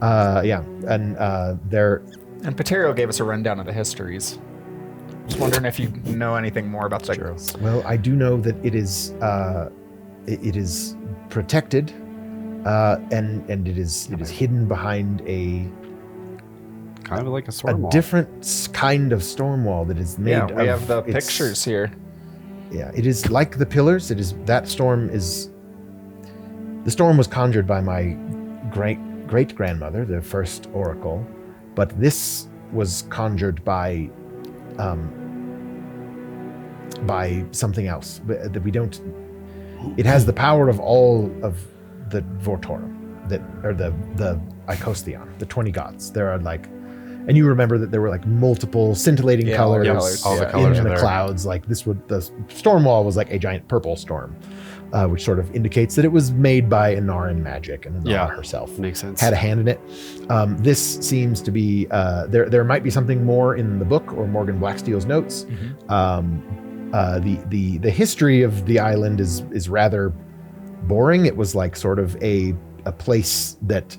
Yeah, and there. And Paterio gave us a rundown of the histories. Just wondering if you know anything more about that. Sure. Well, I do know that it is protected, and it is hidden behind a kind of like a storm wall. Different kind of storm wall that is made. Yeah, we have the pictures here. Yeah, it is like the pillars. The storm was conjured by my great grandmother, the first oracle, but this was conjured by something else that we don't. It has the power of all of the Vortorum, the Icostheon, the 20 gods. There are like, and you remember that there were like multiple scintillating colors, all the colors in are the there. clouds. Like the storm wall was like a giant purple storm, which sort of indicates that it was made by Inaran magic, and Inara herself makes sense. had a hand in it. This seems to be there might be something more in the book or Morgan Blacksteel's notes. The history of the island is rather boring. It was like sort of a place that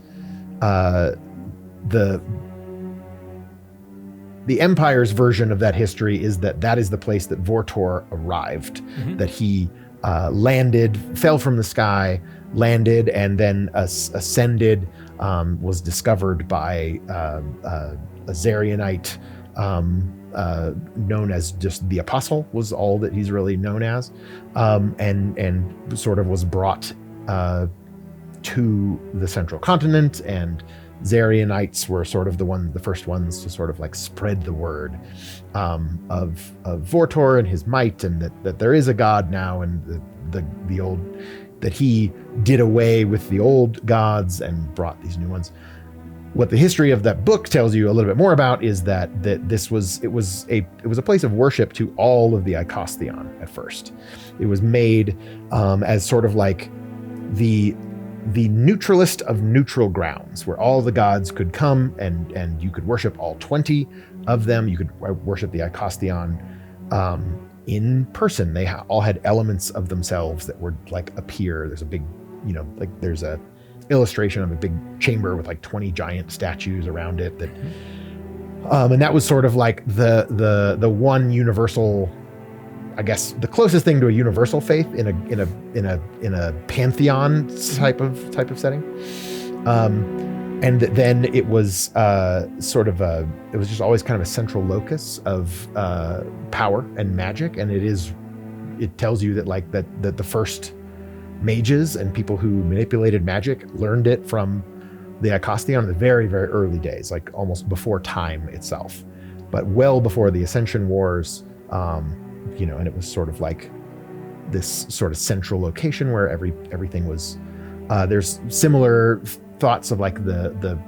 the Empire's version of that history is that is the place that Vortor arrived, that he landed, fell from the sky, landed, and then ascended, was discovered by a Zarianite known as just the Apostle, was all that he's really known as, and sort of was brought to the central continent, and Zarianites were sort of the first ones to sort of like spread the word of Vortor and his might, and that there is a god now, and the old, that he did away with the old gods and brought these new ones. What the history of that book tells you a little bit more about is that this was a place of worship to all of the Icostheon at first. It was made as sort of like the neutralist of neutral grounds, where all the gods could come and you could worship all 20 of them. You could worship the Icostheon in person. They all had elements of themselves that would like appear. There's a big, there's a illustration of a big chamber with like 20 giant statues around it. That, and that was sort of like the one universal, I guess, the closest thing to a universal faith in a pantheon type of setting. And then it was it was just always kind of a central locus of power and magic. And it tells you that the first mages and people who manipulated magic learned it from the Icostheon in the very, very early days, like almost before time itself, but well before the Ascension Wars. And it was sort of like this sort of central location where everything was. There's similar thoughts of like the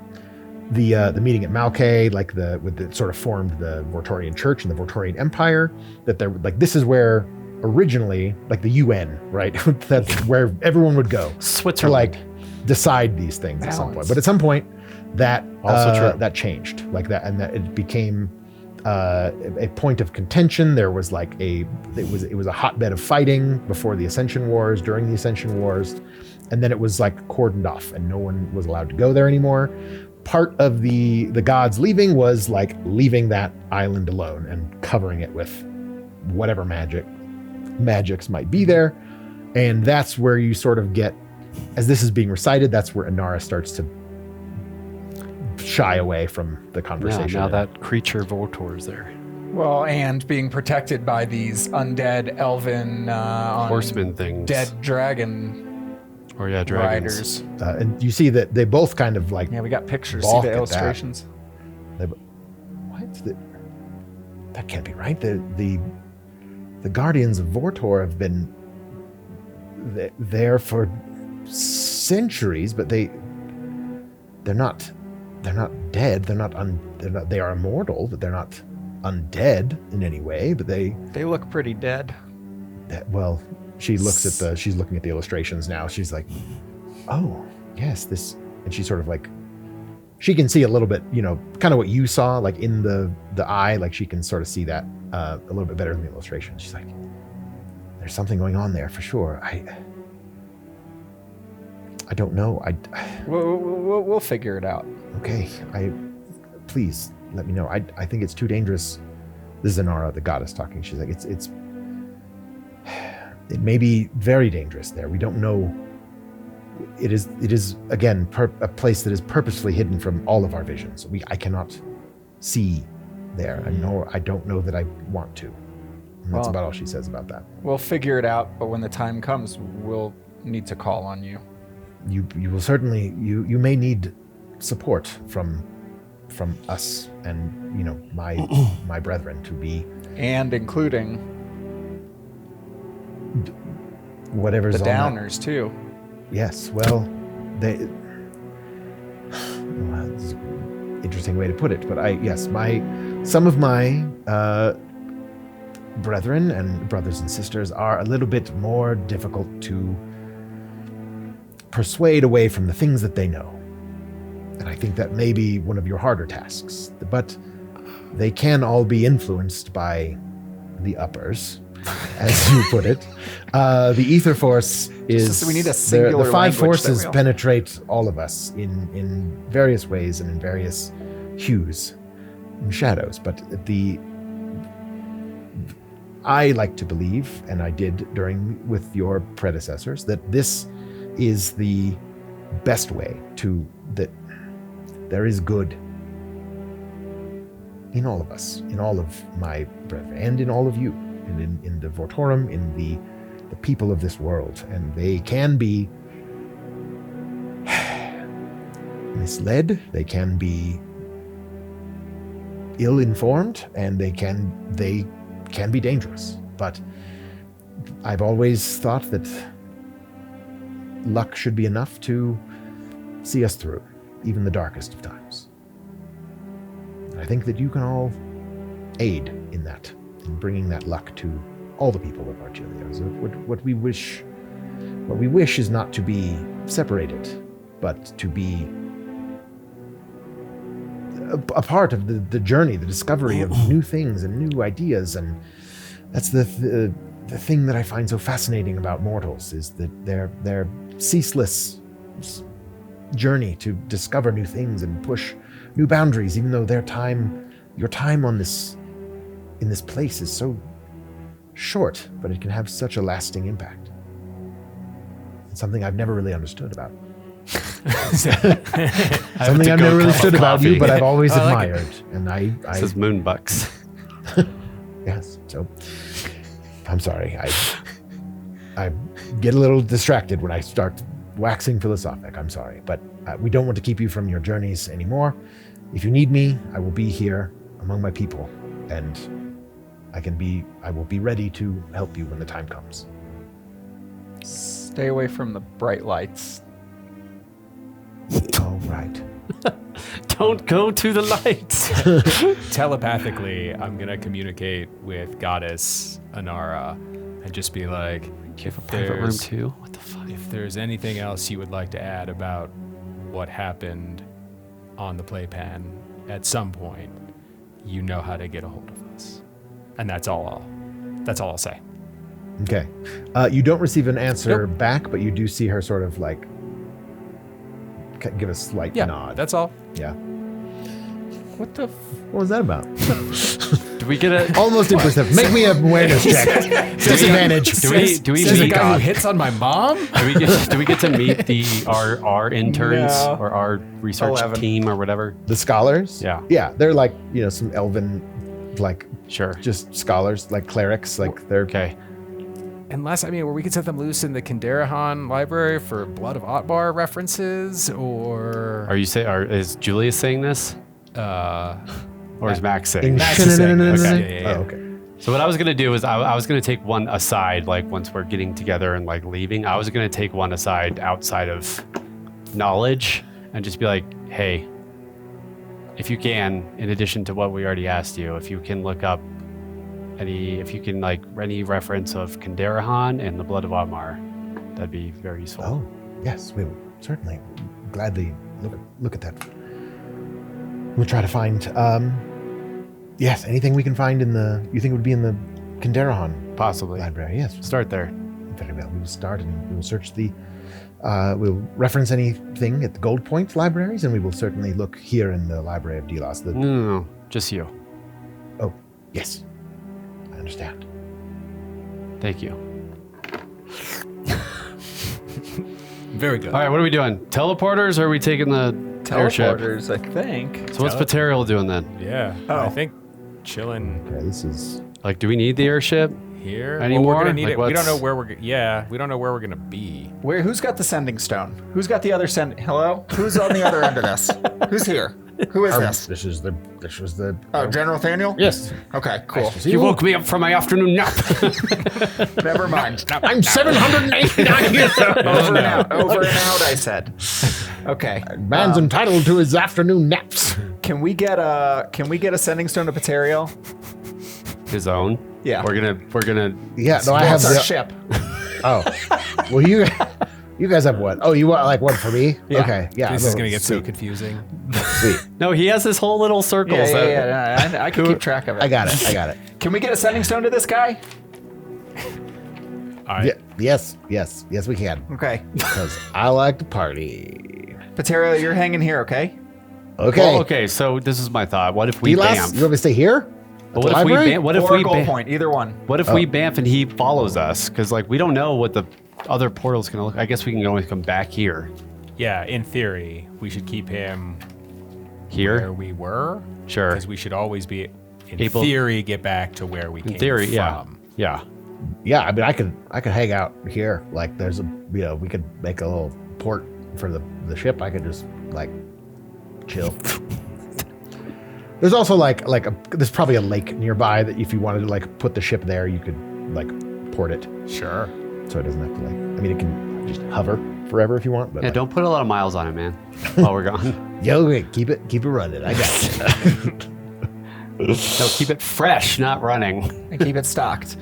meeting at Malkay, sort of formed the Vortorian Church and the Vortorian Empire. That they're like, this is where originally like the UN, right? That's where everyone would go to Switzerland. like decide these things at some point. Balance. But at some point, that Also true. that changed like that, and that it became a point of contention. There was like it was a hotbed of fighting before the Ascension Wars, during the Ascension Wars, and then it was like cordoned off, and no one was allowed to go there anymore. Part of the gods leaving was like leaving that island alone and covering it with whatever magics might be there, and that's where you sort of get, as this is being recited, that's where Inara starts to shy away from the conversation. Now that creature Vortor is there. Well, and being protected by these undead elven on Horseman things. dead dragon Or yeah, dragons. riders. And you see that they both kind of like Yeah, we got pictures. See balk the at that. illustrations? That can't be right. The guardians of Vortor have been there for centuries, but they're not dead. They are immortal, but they're not undead in any way. But They look pretty dead. well, she's looking at the illustrations now. She's like, oh yes, this, and she sort of like, she can see a little bit, kind of what you saw, like in the eye, like she can sort of see that a little bit better than the illustration. She's like, there's something going on there for sure. I don't know. We'll figure it out. Okay, please let me know. I think it's too dangerous. This is Inara, the goddess, talking. She's like, it may be very dangerous there. We don't know. It is again a place that is purposefully hidden from all of our visions. I cannot see there, and nor I don't know that I want to. And that's Well, about all she says about that. We'll figure it out, but when the time comes, we'll need to call on you. You will certainly, you may need support from us and my brethren to be And including whatever's the on that. downers, too. Yes, well, this is an interesting way to put it, but some of my brethren and brothers and sisters are a little bit more difficult to persuade away from the things that they know. And I think that may be one of your harder tasks, but they can all be influenced by the uppers, as you put it. The ether force is... So we need a singular the five language that forces we all- penetrate all of us in various ways and in various hues and shadows. But I like to believe, and I did with your predecessors, that this is the best way that there is good in all of us, in all of my brethren, and in all of you, and in the Vortorum, in the people of this world. And they can be misled, they can be ill-informed, and they can be dangerous. But I've always thought that luck should be enough to see us through, even the darkest of times. And I think that you can all aid in that, in bringing that luck to all the people of Argilia. So what we wish is not to be separated, but to be a part of the journey, the discovery of new things and new ideas. And that's the thing that I find so fascinating about mortals, is that their ceaseless journey to discover new things and push new boundaries, even though your time in this place is so short, but it can have such a lasting impact. It's something I've never really understood about. Something I've never really understood about you, but I've always admired. And This is Moonbucks. yes. So I'm sorry. I get a little distracted when I start waxing philosophic. I'm sorry, but we don't want to keep you from your journeys anymore. If you need me, I will be here among my people, and I will be ready to help you when the time comes. Stay away from the bright lights. All right. Don't go to the lights. Telepathically, I'm going to communicate with Goddess Inara and just be like, Do you have a private room too? What the fuck? if there's anything else you would like to add about what happened on the playpen at some point, you know how to get a hold of us. And that's all I'll say. Okay. You don't receive an answer back, but you do see her sort of like give a slight nod. That's all. Yeah. What the? What was that about? Do we get a? Almost imperceptible. Make me an awareness check. Disadvantage. Do we Says the meet? guy who hits on my mom? Do we get to meet our interns No. or our research 11. team or whatever? The scholars? Yeah. Yeah, they're like, some elven, like, Sure. just scholars, like clerics. Like, they're Okay. Unless, where we could set them loose in the Kinderahan library for Blood of Otbar references, or... Is Julius saying this? Or is Max saying Max this? is saying this. Okay. Yeah. Oh, okay. So what I was going to do is I was going to take one aside, like once we're getting together and like leaving, I was going to take one aside outside of knowledge and just be like, hey, if you can, in addition to what we already asked you, if you can look up any reference of Kinderahan and the Blood of Otmar, that'd be very useful. Oh, yes, we will certainly gladly look at that. We'll try to find, yes, anything we can find you think it would be in the Kinderahan Possibly. library? Yes. Start there. Very well. We will start and we will search we'll reference anything at the Gold Point libraries, and we will certainly look here in the Library of Delas. No, just you. Oh, yes. I understand. Thank you. Very good. All right, what are we doing? Teleporters, or are we taking the airship? Teleporters, I think. So what's Paterial doing then? Yeah. Oh. I think chilling Okay, this is... Like, do we need the airship? here. Anymore? Well, we're gonna need Like, it. We don't what's- know where we don't know where we're gonna be. Who's got the sending stone? Who's got the other Hello? Who's on the other end of this? Who's here? Who is this? This was the. Oh, General Thaniel? Yes. Okay, cool. You woke me up from my afternoon nap. Never mind. I'm 789 years old. Over and out. Over and out, I said. Okay. Man's entitled to his afternoon naps. Can we get a sending stone to Paterial? His own. Yeah. We're gonna. Yeah, no, I Well, have it's our the... ship. Oh. Well, you guys have one. Oh, you want like one for me? Yeah. Okay, yeah. This is gonna get so sweet. confusing. Sweet. No, he has his whole little circles. Yeah. I can keep track of it. I got it. Can we get a sending stone to this guy? All right. Yeah, yes, we can. Okay. Because I like to party. Paterial, you're hanging here, okay? Okay. Well, okay, so this is my thought. What if we Delas, bamf? you want me to stay here? But what if we library? bamf? What if Or we goal bamf? point, either one. What if we bamf and he follows us? Because like we don't know what the other portal's gonna look. I guess we can always come back here. Yeah. In theory, we should keep him Here. where we were. Sure. Because we should always be, in Able- theory, get back to where we came In theory, from. yeah. Yeah, I mean, I could hang out here. Like, there's we could make a little port for the ship. I could just like chill. There's also there's probably a lake nearby that if you wanted to like put the ship there, you could like port it, Sure. so it doesn't have to like. I mean, it can just hover forever if you want. But Yeah, like, don't put a lot of miles on it, man. While we're gone. Yo, okay, keep it running. I got it. No, keep it fresh, not running. And keep it stocked.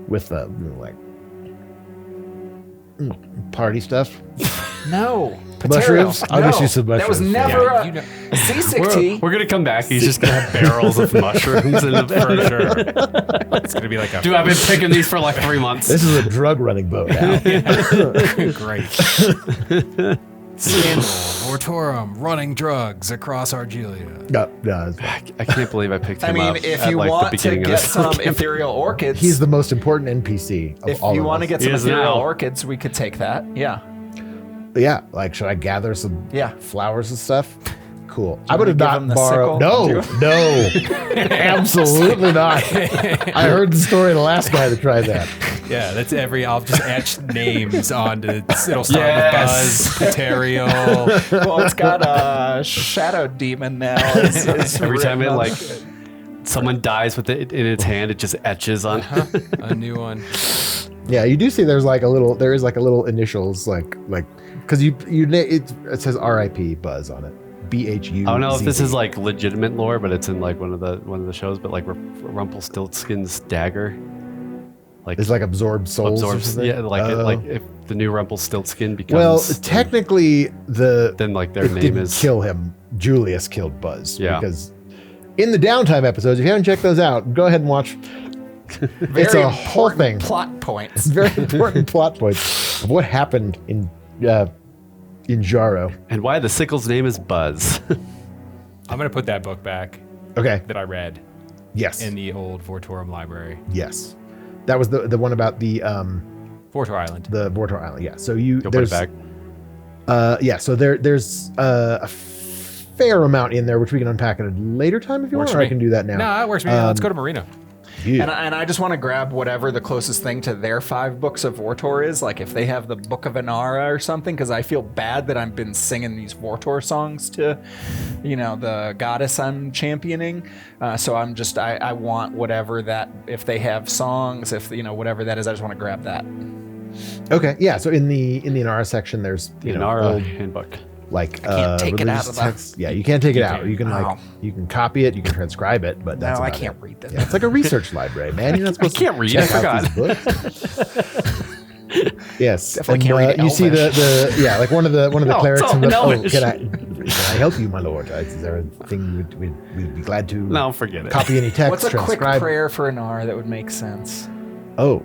With the like party stuff. No. Mushrooms? I'll just use some That was mushrooms. never Yeah, a you know- seasick tea. We're gonna come back. He's just gonna have barrels of mushrooms in For the sure. It's gonna be like a Dude, I've been picking these for like 3 months. This is a drug running boat now. great. Scandal, Mortorum, running drugs across Argilia. No, it's fine. I can't believe I picked him I mean, up if at you like the want to beginning of get this some campaign. ethereal orchids, He's the most important NPC of if all you of want to us. get He some is ethereal now. orchids, we could take that. Yeah. Yeah, like should I gather some Yeah. flowers and stuff? Cool. I you would have wanna give him not the borrowed. sickle? No, absolutely not. I heard the story of the last guy that tried that. Yeah, that's I'll just etch names onto. It'll start Yes. with Buzz, Paterial. Well, it's got a shadow demon now. It's Every time written it on- like someone dies with it in its hand, it just etches on. A new one. Yeah, you do see there is like a little initials like because it says R.I.P. Buzz on it. BHU. I don't know if this is like legitimate lore, but it's in like one of the shows. But like Rumpelstiltskin's dagger, like It's like absorbed souls. Or something? yeah, like if the new Rumpelstiltskin becomes Well, technically, then like their it name didn't is kill him. Julius killed Buzz. Yeah. Because in the downtime episodes, if you haven't checked those out, go ahead and watch. It's a whole thing. Plot points. Very important plot points of what happened in Jaro. and why the sickle's name is Buzz. I'm gonna put that book back Okay. that I read Yes. in the old Vortorum library. Yes. That was the one about the Vortor Island. Vortor Island. Yeah. So you You'll put it there's back. yeah. So there's a fair amount in there which we can unpack at a later time if you Works want, for or I me. can do that now. No, it works for me. Let's go to Marina. Yeah. And I just want to grab whatever the closest thing to their 5 books of Vortor is. Like if they have the Book of Inara or something, because I feel bad that I've been singing these Vortor songs to, the goddess I'm championing. So I want whatever that, if they have songs, if, whatever that is, I just want to grab that. Okay. Yeah. So in the Inara section, there's The Inara old, handbook. like can't take it out religious of the- text. Yeah, you can't take it out. can't. You can Oh. you can copy it, you can transcribe it, but that's No, I about can't it. read this. Yeah, it's like a research library, man. You're not supposed can't to read, check I out these books. Yes, Definitely can't read you see Elvish. the like one of the No, clerics. it's all and in the, Elvish. can I help you, my lord? Is there a thing we'd be glad to No, forget it. copy any text? What's a quick transcribe? prayer for Inara that would make sense? Oh,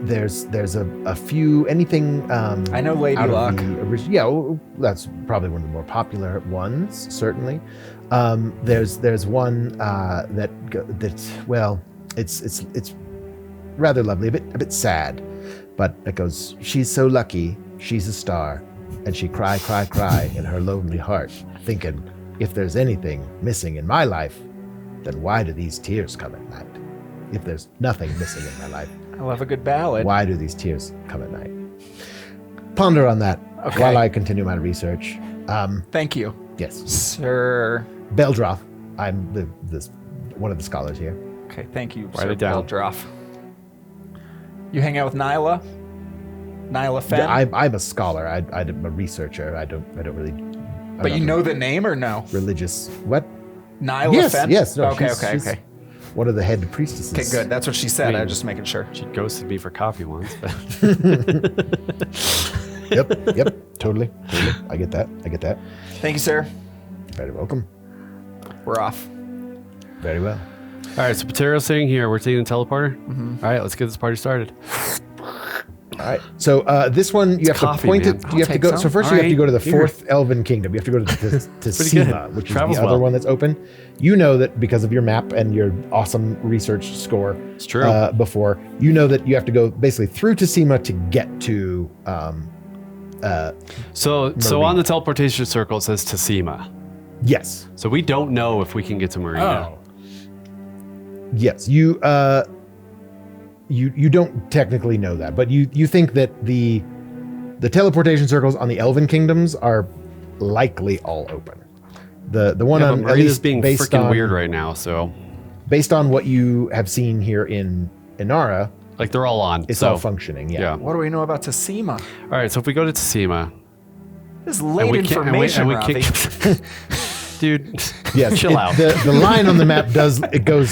there's a few anything. I know Lady out of Luck. the yeah, well, that's probably one of the more popular ones. Certainly, there's one that's well, it's rather lovely, a bit sad, but it goes. She's so lucky, she's a star, and she cry in her lonely heart, thinking if there's anything missing in my life, then why do these tears come at night? If there's nothing missing in my life, I love a good ballad. why do these tears come at night? Ponder on that Okay. while I continue my research. Thank you, Yes, Sir. Beldroth. I'm one of the scholars here. Okay, thank you, Write Sir it down. Beldroff. You hang out with Nyla? Nyla Fenn? I'm a scholar. I'm a researcher. I don't really. I'm But not you know the name or no? religious. What? Nyla Yes, Fenn? yes. No, okay. she's one of the head priestesses. Okay, good. That's what she said. I mean- I was just making sure. She ghosted me for coffee once. But Yep. Totally. I get that. Thank you, sir. Very welcome. We're off. Very well. all right, so Patero's sitting here. We're taking the teleporter. All right, let's get this party started. All right. So this one you have coffee, to point man. it. I'll You have to take go. some. So first All you have to right, go to the here. 4th Elven Kingdom. You have to go to Sima, good. which is Travels the other well. one that's open. You know that because of your map and your awesome research score. It's true. Before you know that you have to go basically through Sima to get to. So Marina. on the teleportation circle it says Tassima. Yes. So we don't know if we can get to Marina. Oh, Yes. You don't technically know that, but you think that the teleportation circles on the Elven Kingdoms are likely all open. The one Yeah, but on at Marina's least being based freaking on weird right now. So based on what you have seen here in Inara, like they're all on. it's so, all functioning. Yeah. Yeah. What do we know about Tassima? All right, so if we go to Tassima, This is late information, Ravi. dude, Yes. chill out. The line on the map goes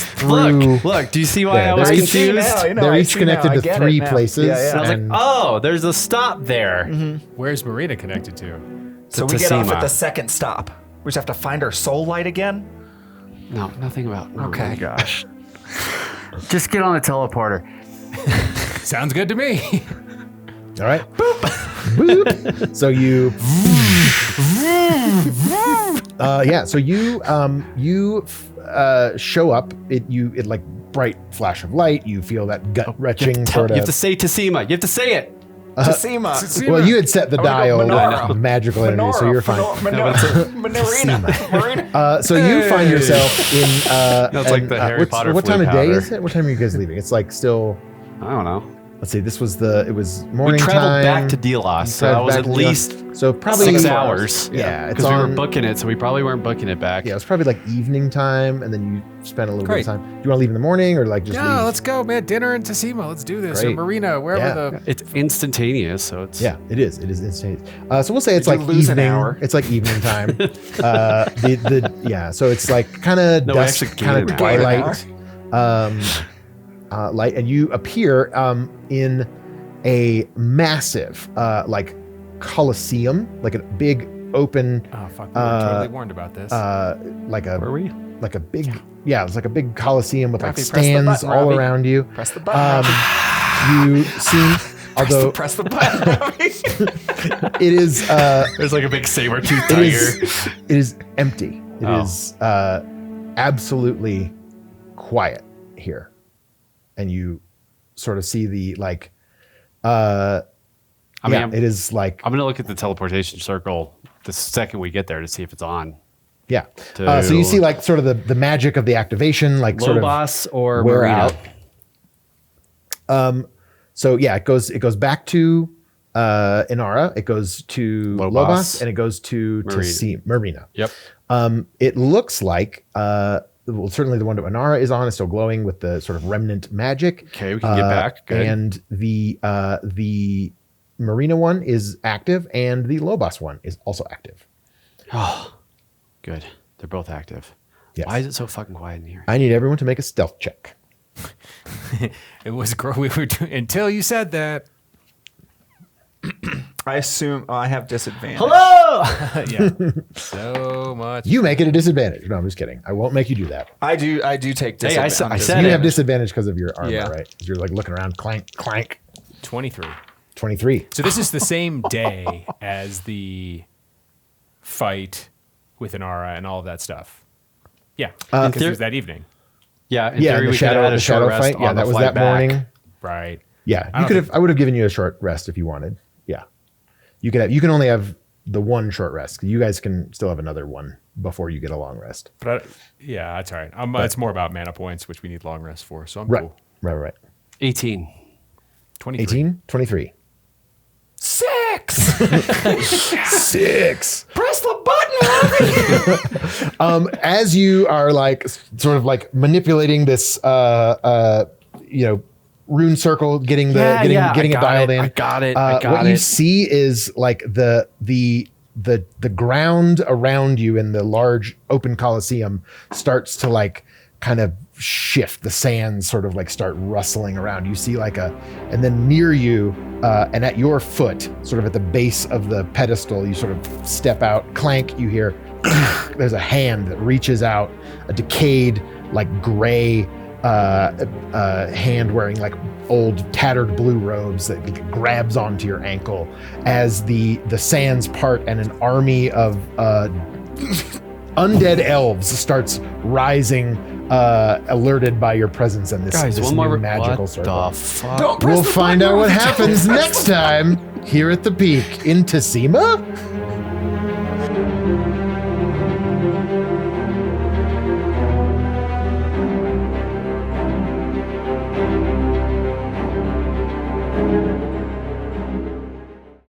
through. Look, do you see why Yeah, I was they're each- confused? now, you know, They're I each see connected now. I to get it 3 now. places. Yeah, yeah. And I was like, and- oh, there's a stop there. where's Marina connected to? So we get off Tassima. at the second stop. We just have to find our soul light again? No, nothing about. Oh Okay. my gosh. Just get on the teleporter. Sounds good to me. All right. Boop. So you. Yeah. So you show up. It like bright flash of light. You feel that gut wrenching sort You have of. to say Tassima. You have to say it. Tassima. Well, you had set the I wanna go dial Menora. magical energy, so you're fine. Marina. So you find yourself in. That's like the Harry Potter What time flu of day powder. is it? What time are you guys leaving? It's like still. I don't know. let's see, this was it was morning We traveled time. back to Delas, so that was at least so probably 6 hours. Yeah, it's because we were on. booking it, so we probably weren't booking it back. Yeah, it was probably like evening time, and then you spent a little Great. bit of time. Do you want to leave in the morning or like just Yeah, leave? let's go, man. Dinner in Tacima. Let's do this. Or Great. Marina, wherever Yeah. the. It's instantaneous, so it's Yeah, it is. It is instantaneous. So we'll say it's Did like you lose an evening. hour? It's like evening time. Yeah. So it's like kind of No, we dusk, actually kind gained of an hour. twilight, light, and you appear in a massive like coliseum, like a big open, Oh, fuck. We were totally warned about this. like Were a we? like a big it's like a big coliseum with like Robbie, press the stands button, all Robbie. around you. Press the button. You see, although press the button. Robbie. it is. There's like a big saber-toothed It tiger. is empty. It Oh. is absolutely quiet here, and you sort of see the like. I mean, it is like I'm gonna look at the teleportation circle the second we get there to see if it's on. yeah. So you see like sort of the magic of the activation, like sort of Lobos or wear Marina. out. So yeah, it goes back to Inara, it goes to Lobos. Lobos, and it goes to Marina. Marina. Yep. It looks like well, certainly the one that Inara is on is still glowing with the sort of remnant magic. Okay, we can get back. Good. And the Marina one is active, and the Lobos one is also active. Oh, good. They're both active. Yes. Why is it so fucking quiet in here? I need everyone to make a stealth check. It was we were doing, until you said that. I assume I have disadvantage. Yeah. So much. You make it a disadvantage. No, I'm just kidding. I won't make you do that. I do take Hey, I disadvantage. said You it. have disadvantage because of your armor, Yeah. right? 'Cause you're like looking around, clank, clank. 23. 23. So this is the same day as the fight with Inara and all of that stuff. Yeah, because it was that evening. Yeah, in Yeah, theory, and we could have had a short rest fight. Yeah, on that the was flight that morning. Right. Yeah, I you don't could have. I would have given you a short rest if you wanted. Yeah, you could have. You can only have the one short rest. You guys can still have another one before you get a long rest. But yeah, that's all right. It's more about mana points, which we need long rest for. So I'm Right. cool. Right. 18. 23. 18, 23. 6. 6. Press the button, Robbie. As you are like sort of like manipulating this, rune circle, getting it dialed in. I got it. What you see is like the ground around you in the large open coliseum starts to like kind of shift. The sands sort of like start rustling around. You see like and then near you and at your foot, sort of at the base of the pedestal, you sort of step out, clank, you hear there's a hand that reaches out, a decayed like gray hand wearing like old tattered blue robes that grabs onto your ankle as the sands part and an army of undead elves starts rising, alerted by your presence in this, Guys, this one new more magical what circle. the fuck? Don't press We'll the find button, out what Robbie. happens next time here at the Peak in Tacima.